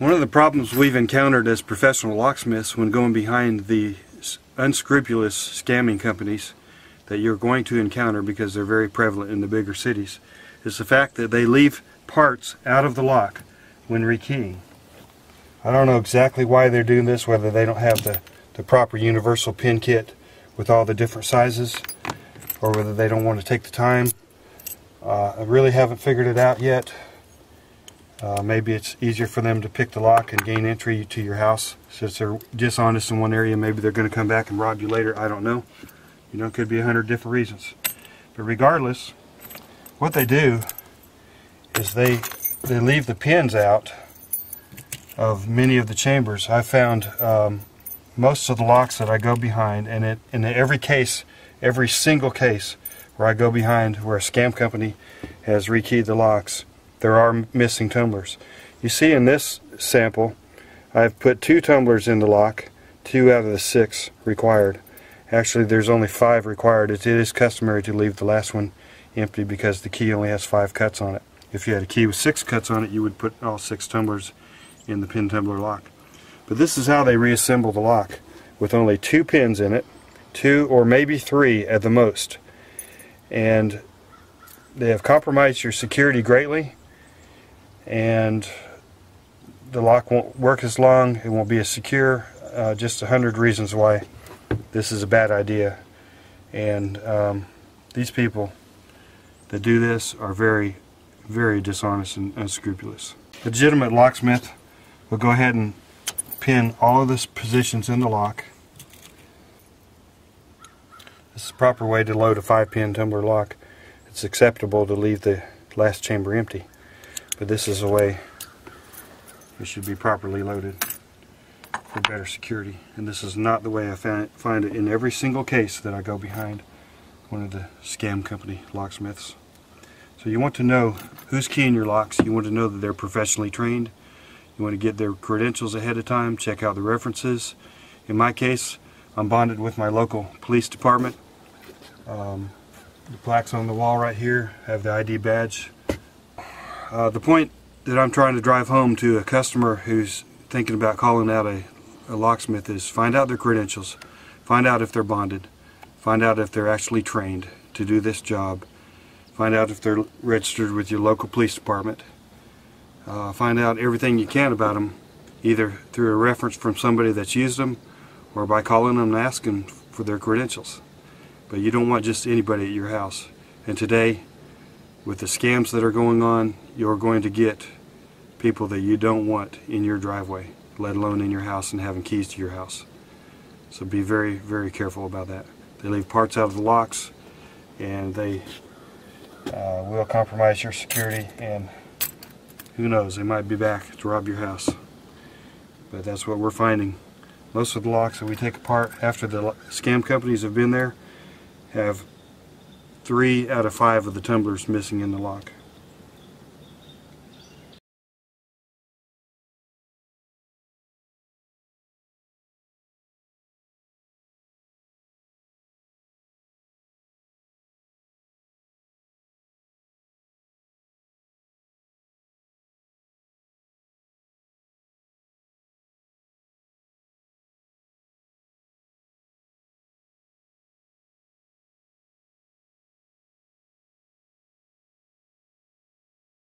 One of the problems we've encountered as professional locksmiths when going behind the unscrupulous scamming companies that you're going to encounter, because they're very prevalent in the bigger cities, is the fact that they leave parts out of the lock when rekeying. I don't know exactly why they're doing this, whether they don't have the proper universal pin kit with all the different sizes, or whether they don't want to take the time. I really haven't figured it out yet. Maybe it's easier for them to pick the lock and gain entry to your house. Since they're dishonest in one area, maybe they're going to come back and rob you later. I don't know. You know, it could be 100 different reasons. But regardless, what they do is they leave the pins out of many of the chambers. I found most of the locks that I go behind, and in every case, every single case where I go behind where a scam company has rekeyed the locks, there are missing tumblers. You see in this sample, I've put 2 tumblers in the lock, 2 out of the 6 required. Actually, there's only 5 required. It is customary to leave the last one empty because the key only has 5 cuts on it. If you had a key with 6 cuts on it, you would put all 6 tumblers in the pin tumbler lock. But this is how they reassemble the lock, with only 2 pins in it, 2 or maybe 3 at the most. And they have compromised your security greatly, and the lock won't work as long, it won't be as secure. Just 100 reasons why this is a bad idea. And these people that do this are very, very dishonest and unscrupulous. A legitimate locksmith will go ahead and pin all of the positions in the lock. This is the proper way to load a 5-pin tumbler lock. It's acceptable to leave the last chamber empty, but this is the way it should be properly loaded for better security. And this is not the way I find it in every single case that I go behind one of the scam company locksmiths. So you want to know who's keying your locks. You want to know that they're professionally trained. You want to get their credentials ahead of time, check out the references. In my case, I'm bonded with my local police department. The plaques on the wall right here have the ID badge. The point that I'm trying to drive home to a customer who's thinking about calling out a locksmith is find out their credentials, find out if they're bonded, find out if they're actually trained to do this job, find out if they're registered with your local police department. Find out everything you can about them, either through a reference from somebody that's used them or by calling them and asking for their credentials. But you don't want just anybody at your house. And today, with the scams that are going on, you're going to get people that you don't want in your driveway, let alone in your house and having keys to your house. So be very, very careful about that. They leave parts out of the locks, and they will compromise your security, and who knows, they might be back to rob your house. But that's what we're finding. Most of the locks that we take apart after the scam companies have been there have 3 out of 5 of the tumblers missing in the lock.